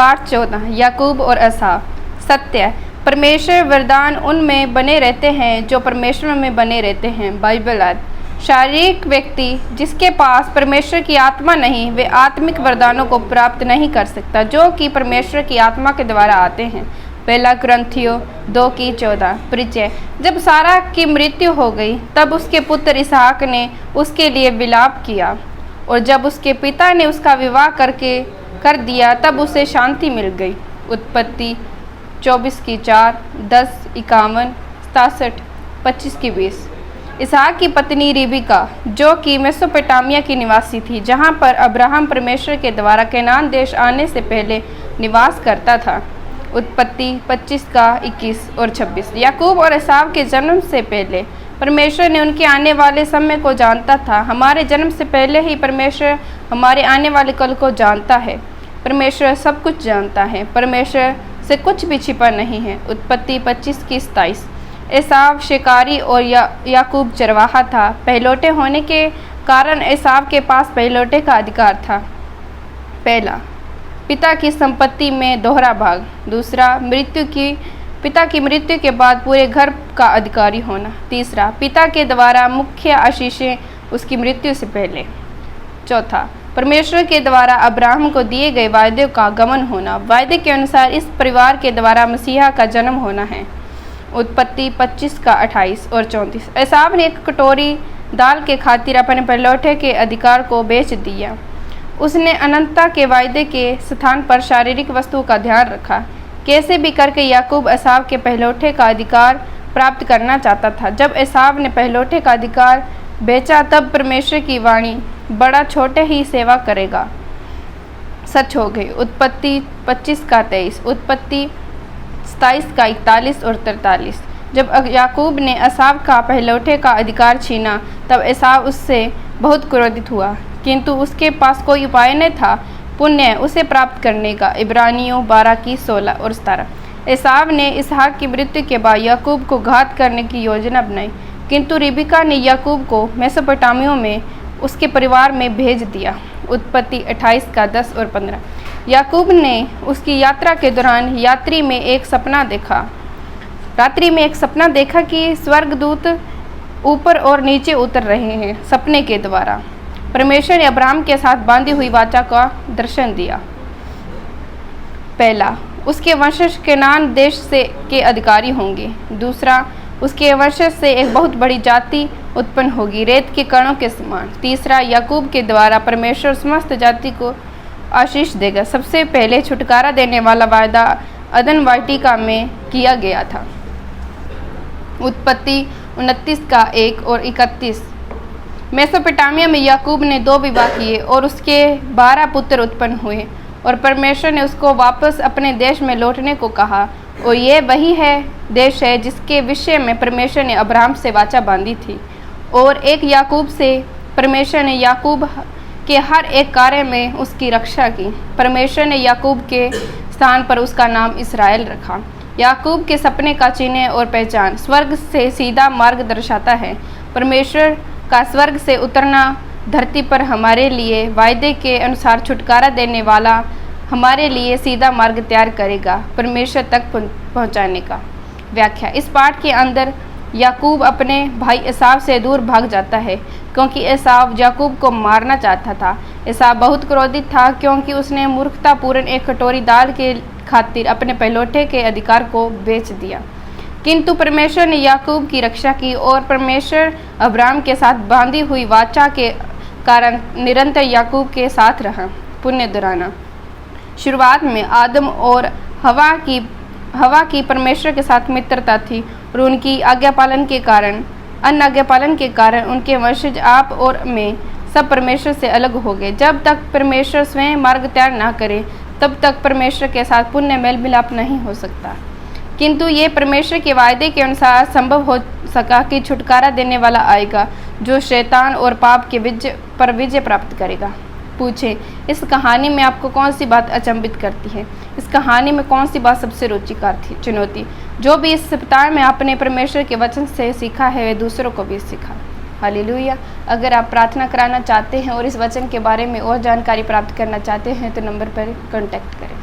पाठ 14 याकूब और एसाव। सत्य परमेश्वर वरदान उनमें बने रहते हैं जो परमेश्वर में बने रहते हैं। बाइबल अर्थ शारीरिक व्यक्ति जिसके पास परमेश्वर की आत्मा नहीं, वे आत्मिक वरदानों को प्राप्त नहीं कर सकता जो कि परमेश्वर की आत्मा के द्वारा आते हैं। पहला कुरिन्थियों 2:14। परिचय जब सारा की मृत्यु हो गई तब उसके पुत्र इसहाक ने उसके लिए विलाप किया, और जब उसके पिता ने उसका विवाह कर दिया तब उसे शांति मिल गई। उत्पत्ति 24:4, 10:51, 67, 25:20। इसहाक की पत्नी रिबका जो कि मेसोपोटामिया की निवासी थी, जहां पर अब्राहम परमेश्वर के द्वारा केनान देश आने से पहले निवास करता था। उत्पत्ति 25:21 और 26। याकूब और एसाव के जन्म से पहले परमेश्वर ने उनके आने वाले समय को जानता था। हमारे जन्म से पहले ही परमेश्वर हमारे आने वाले कल को जानता है। परमेश्वर सब कुछ जानता है, परमेश्वर से कुछ भी छिपा नहीं है। उत्पत्ति 25:27। एसाव शिकारी और याकूब चरवाहा था। पहलौठे होने के कारण एसाव के पास पहलौठे का अधिकार था। पहला, पिता की संपत्ति में दोहरा भाग। दूसरा, पिता की मृत्यु के बाद पूरे घर का अधिकारी होना। तीसरा, पिता के द्वारा मुख्य आशीषें उसकी मृत्यु से पहले। चौथा, परमेश्वर के द्वारा अब्राहम को दिए गए वायदे का गमन होना। वायदे के अनुसार इस परिवार के द्वारा मसीहा का जन्म होना है। उत्पत्ति 25:28 और 34। एसाव ने एक कटोरी दाल के खातिर अपने पहलौठे के अधिकार को बेच दिया। उसने अनंतता के वायदे के स्थान पर शारीरिक वस्तु का ध्यान रखा। कैसे भी करके याकूब एसाव के पहलौठे का अधिकार प्राप्त करना चाहता था। जब एसाव ने पहलौठे का अधिकार बेचा तब परमेश्वर की वाणी बड़ा छोटे ही सेवा करेगा सच हो गई। उत्पत्ति 25:23, उत्पत्ति 27:41 और 43। जब याकूब ने एसाव का पहलौठे का अधिकार छीना तब एसाव उससे बहुत क्रोधित हुआ, किंतु उसके पास कोई उपाय न था पुण्य उसे प्राप्त करने का। इब्रानियों 12:16 और 17। एसाव ने इसहाक की मृत्यु के बाद याकूब को घात करने की योजना बनाई, किंतु रिबका ने याकूब को मेसोपोटामिया में उसके परिवार में भेज दिया। उत्पत्ति 28:10 और 15। याकूब ने उसकी यात्रा के दौरान रात्रि में एक सपना देखा कि स्वर्गदूत ऊपर और नीचे उतर रहे हैं। सपने के द्वारा परमेश्वर ने अब्राहम के साथ बांधी हुई वाचा का दर्शन दिया। पहला, उसके वंशज केनान देश के अधिकारी होंगे। दूसरा, उसके वंशज से एक बहुत बड़ी जाति उत्पन्न होगी, रेत के कणों के समान। तीसरा, याकूब के द्वारा परमेश्वर समस्त जाति को आशीष देगा। सबसे पहले छुटकारा देने वाला वायदा अदन वाटिका में किया गया था। उत्पत्ति 29:1 और 31। मेसोपोटामिया में याकूब ने 2 विवाह किए और उसके 12 पुत्र उत्पन्न हुए, और परमेश्वर ने उसको वापस अपने देश में लौटने को कहा, और ये वही देश है जिसके विषय में परमेश्वर ने अब्राहम से वाचा बांधी थी। और एक याकूब से परमेश्वर ने याकूब के हर एक कार्य में उसकी रक्षा की। परमेश्वर ने याकूब के स्थान पर उसका नाम इस्राएल रखा। याकूब के सपने का चिन्ह और पहचान स्वर्ग से सीधा मार्ग दर्शाता है। परमेश्वर का स्वर्ग से उतरना धरती पर हमारे लिए वायदे के अनुसार छुटकारा देने वाला हमारे लिए सीधा मार्ग तैयार करेगा परमेश्वर तक पहुंचाने का। व्याख्या। इस पाठ के अंदर याकूब अपने भाई एसाव से दूर भाग जाता है क्योंकि एसाव याकूब को मारना चाहता था। एसाव बहुत क्रोधित था क्योंकि उसने मूर्खतापूर्ण एक कटोरी दाल के खातिर अपने पहलौठे के अधिकार को बेच दिया, किंतु परमेश्वर ने याकूब की रक्षा की और परमेश्वर अब्राहम के साथ बांधी हुई वाचा के कारण निरंतर याकूब के साथ रहा। पुण्य दोहराना। शुरुआत में आदम और हवा की परमेश्वर के साथ मित्रता थी और उनकी आज्ञा पालन के कारण उनके वंशज आप और मैं सब परमेश्वर से अलग हो गए। जब तक परमेश्वर स्वयं मार्ग तैयार ना करे तब तक परमेश्वर के साथ पुण्य मेल मिलाप नहीं हो सकता, किंतु ये परमेश्वर के वायदे के अनुसार संभव हो सका कि छुटकारा देने वाला आएगा जो शैतान और पाप के विजय प्राप्त करेगा। पूछें, इस कहानी में आपको कौन सी बात अचंभित करती है? इस कहानी में कौन सी बात सबसे रुचिकर थी? चुनौती। जो भी इस सप्ताह में आपने परमेश्वर के वचन से सीखा है वे दूसरों को भी सीखा। हालेलुया। अगर आप प्रार्थना कराना चाहते हैं और इस वचन के बारे में और जानकारी प्राप्त करना चाहते हैं तो नंबर पर कॉन्टैक्ट करें।